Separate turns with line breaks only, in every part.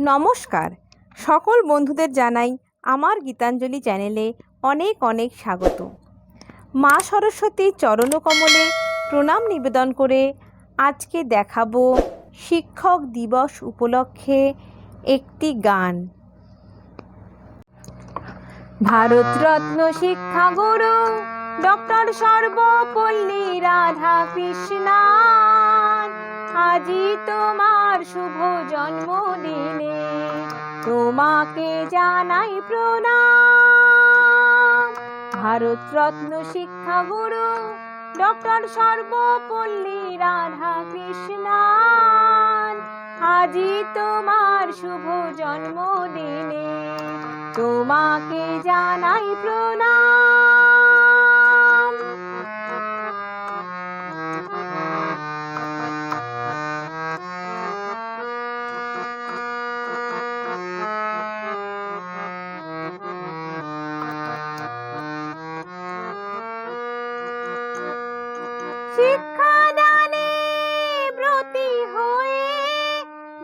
নমস্কার, সকল বন্ধুদের জানাই আমার গীতাঞ্জলি চ্যানেলে অনেক অনেক স্বাগত। মা সরস্বতীর চরণকমলে প্রণাম নিবেদন করে আজকে দেখাবো শিক্ষক দিবস উপলক্ষে একটি গান। ভারতরত্ন শিক্ষাগুরু ডক্টর সর্বপল্লী রাধাকৃষ্ণান, আজি তোমার শুভ জন্মদিনে তোমাকে জানাই প্রণাম। ভারতরত্ন শিক্ষাগুরু ডক্টর সর্বপল্লী রাধাকৃষ্ণান, আজি তোমার শুভ জন্মদিনে তোমাকে জানাই প্রণাম। শিক্ষাদানে ব্রতী হয়ে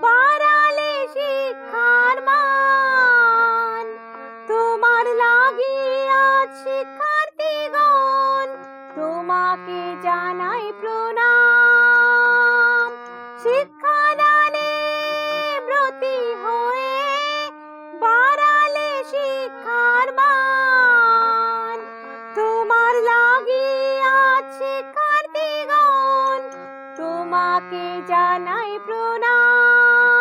বাড়ালে শিক্ষার মান, তোমার লাগিয়া শিক্ষার্থীগণ তোমাকে জানাই প্রণাম। শিক্ষাদানে ব্রতী হয়ে বাড়ালে শিক্ষার মান, তোমার লাগিয়া শিক্ষার্থীগণ তোমাকে জানাই প্রণাম।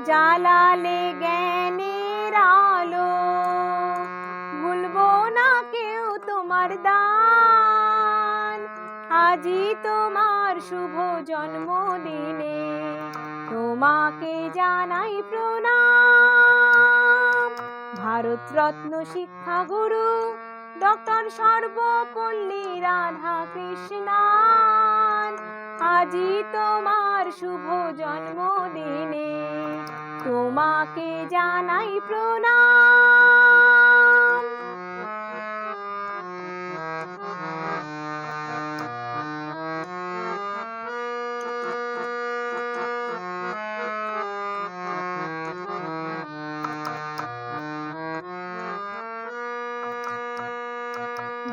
জ্বালালে জ্ঞানের আলো, ভুলবো না কেউ তোমার দান, আজি তোমার শুভ জন্মদিনে তোমাকে জানাই প্রণাম। ভারতরত্ন শিক্ষাগুরু ডক্টর সর্বপল্লী রাধাকৃষ্ণান, আজি তোমার শুভ জন্মদিনে তোমাকে জানাই প্রণাম।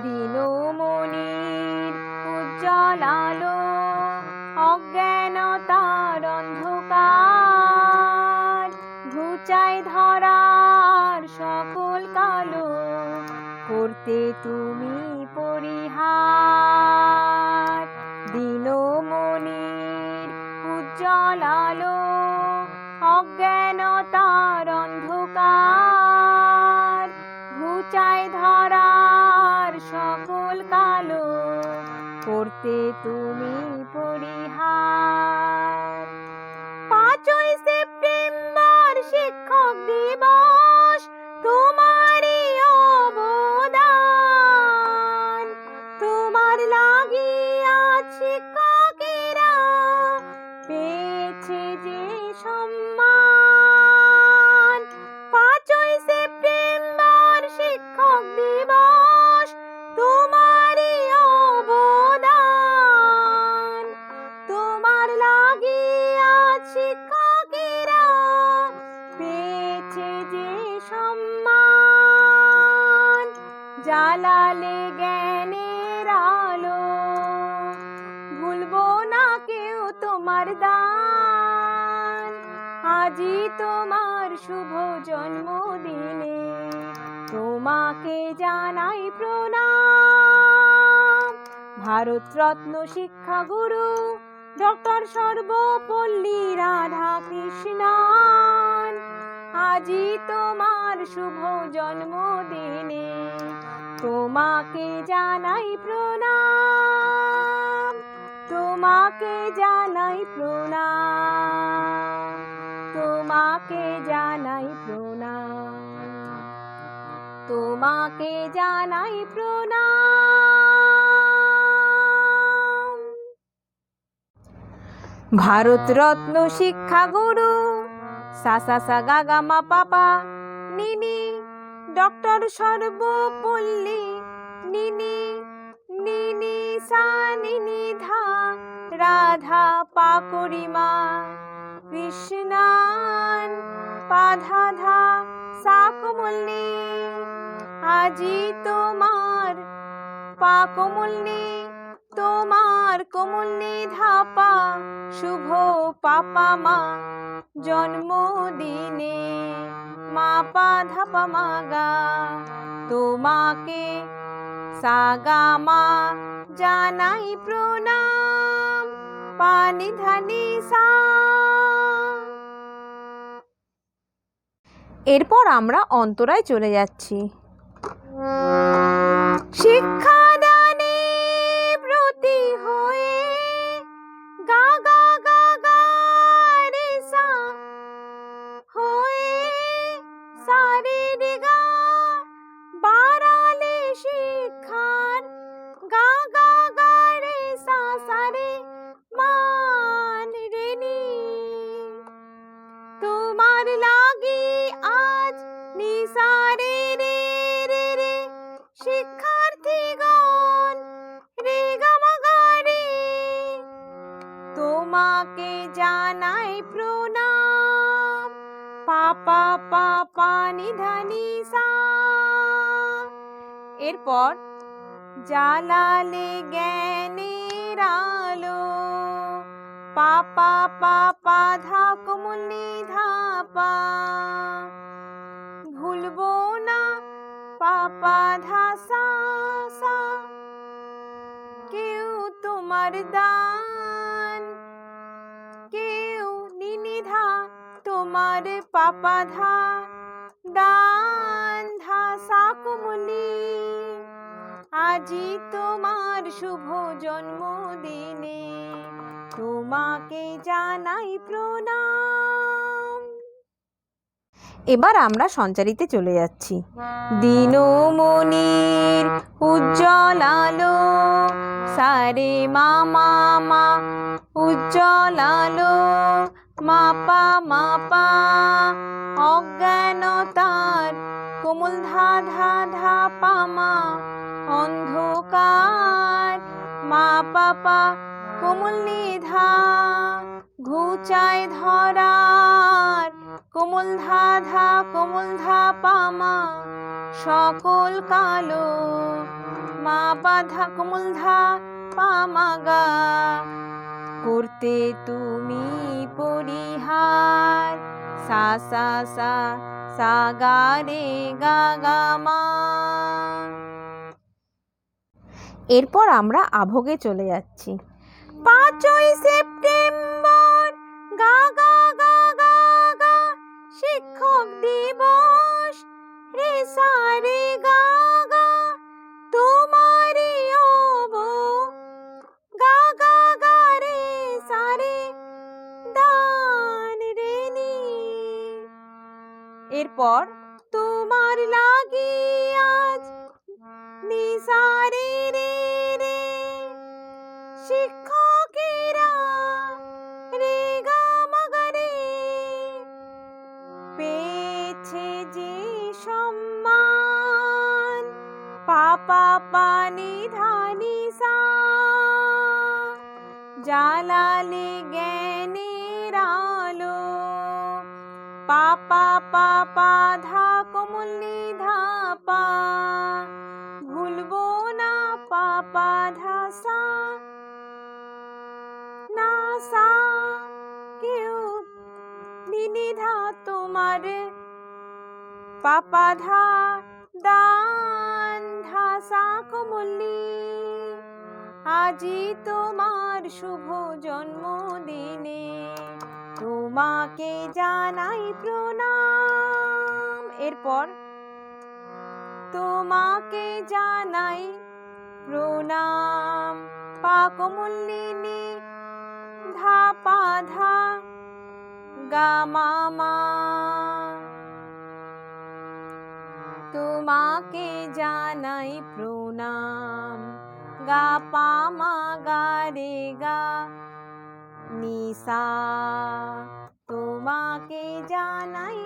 দিনমণির উজ্জ্বল আলো, অজ্ঞানতার অন্ধকার, ঘুচাই ধরার সকল কালো, করতে তুমি পরিহার। দিনমণির উজ্জ্বল আলো, অজ্ঞানতার অন্ধকার, ঘুচাই ধরার সকল কালো, করতে তুমি পরিহার। 5ই সেপ্টেম্বর শিক্ষক দিবস তোমারই অবদান, তোমার লাগিয়া শিক্ষকেরা পেয়েছে যে সম্মান। 5ই সেপ্টেম্বর শিক্ষক দিবস তোমারই অবদান, তোমার লাগিয়া শিক্ষকেরা পেয়েছে যে সম্মান। জ্বালালে জ্ঞানের আলো, ভুলবো না কেউ তোমার দান, আজি তোমার শুভ জন্মদিনে তোমাকে জানাই প্রণাম। ভারতরত্ন শিক্ষাগুরু ডক্টর সর্বপল্লী রাধাকৃষ্ণান, আজি তোমার শুভ জন্মদিনে তোমাকে জানাই প্রণাম। তোমাকে জানাই প্রণাম, তোমাকে জানাই প্রণাম, তোমাকে জানাই প্রণাম। ভারতরত্ন শিক্ষাগুরু সা সা সা গা গা মা পাপা নিনি, ডক্টর সর্বপল্লী নিনি নিনি সা নিনি ধা রাধা পাকড়িমা, কৃষ্ণান পা ধা ধা সা কোমল নি, আজি তোমার পা কোমল নি, তোমার কোমল নি ধা পা, শুভ পাপা মা জন্মদিনে, মা পা ধা পা মা গা, তোমাকে সা গা মা জানাই প্রণাম, পা নি ধা নি সা। এরপর আমরা অন্তরায় চলে যাচ্ছি। শিক্ষাদানে ব্রতী হয়ে গা গা গা গা রে সা, হয়ে সা রে রে গা, বাড়ালে শিক্ষার গা গা গা রে সা সা রে মান রে নি, তোমার লাগি আজ নি সা রে রে রে রে, শিক্ষার্থীগণ রে গা মা গা রে, তোমাকে জানাই প্রণাম, পা পা পা পা নি ধা নি সা। এরপর জালালে জ্ঞানের আলো, পা পা পা পা ধা কোমল নি ধা পা, ভুলবো না পা পা ধা সা সা, কেউ তোমার দান, কেউ নি নি ধা তোমার পা পা ধা, দান ধা সা কোমল নি, আজি তোমার শুভ জন্মদিনে, তোমাকে জানাই প্রণাম। এবার আমরা সঞ্চারিতে চলে যাচ্ছি। দিনমণির উজ্জ্বল আলো, সারে মা মা মা উজ্জ্বল আলো, মা পা মা পা, অজ্ঞানতার কোমল ধা ধা ধা পা মা, অন্ধকার মা পা পা কোমল নি ধা, ঘুচায় ধরার কোমল ধা ধা কোমল ধা পা মা, সকল কালো মা পা ধা কোমল ধা পা মা গা, করতে তুমি পরিহার, সা সা সা সা গা রে গা গা মা। এরপর আমরা আভোগে চলে যাচ্ছি। 5ই সেপ্টেম্বর গা গা গা গা গা, শিক্ষক দিবস রে সা রে গা গা, তোমারি অবো গা গা গা রে সা রে, দান রে নি। এরপর তোমার লাগি আজ নি সা রে রে রে, শিক্ষকেরা রে গা মা গা রে, পেয়েছে যে সম্মান, পা পা পা নি ধা নি সা, জালালে জ্ঞানের আলো, পা পা পা পা ধা কোমল নি ধা পা, ভুলবো না পা পা ধা সা না সা, কেউ নি নি ধা তোমার পা পা ধা, দান ধা সা কোমল নি, আজি তোমার শুভ জন্মদিনে, তোমাকে জানাই প্রণাম। এরপর তোমাকে জানাই প্রণাম, পা কোমল নি নি ধা পা ধা গা মা মা, তোমাকে জানাই প্রণাম, গা পা মা গা রে গা নি সা, তোমাকে জানাই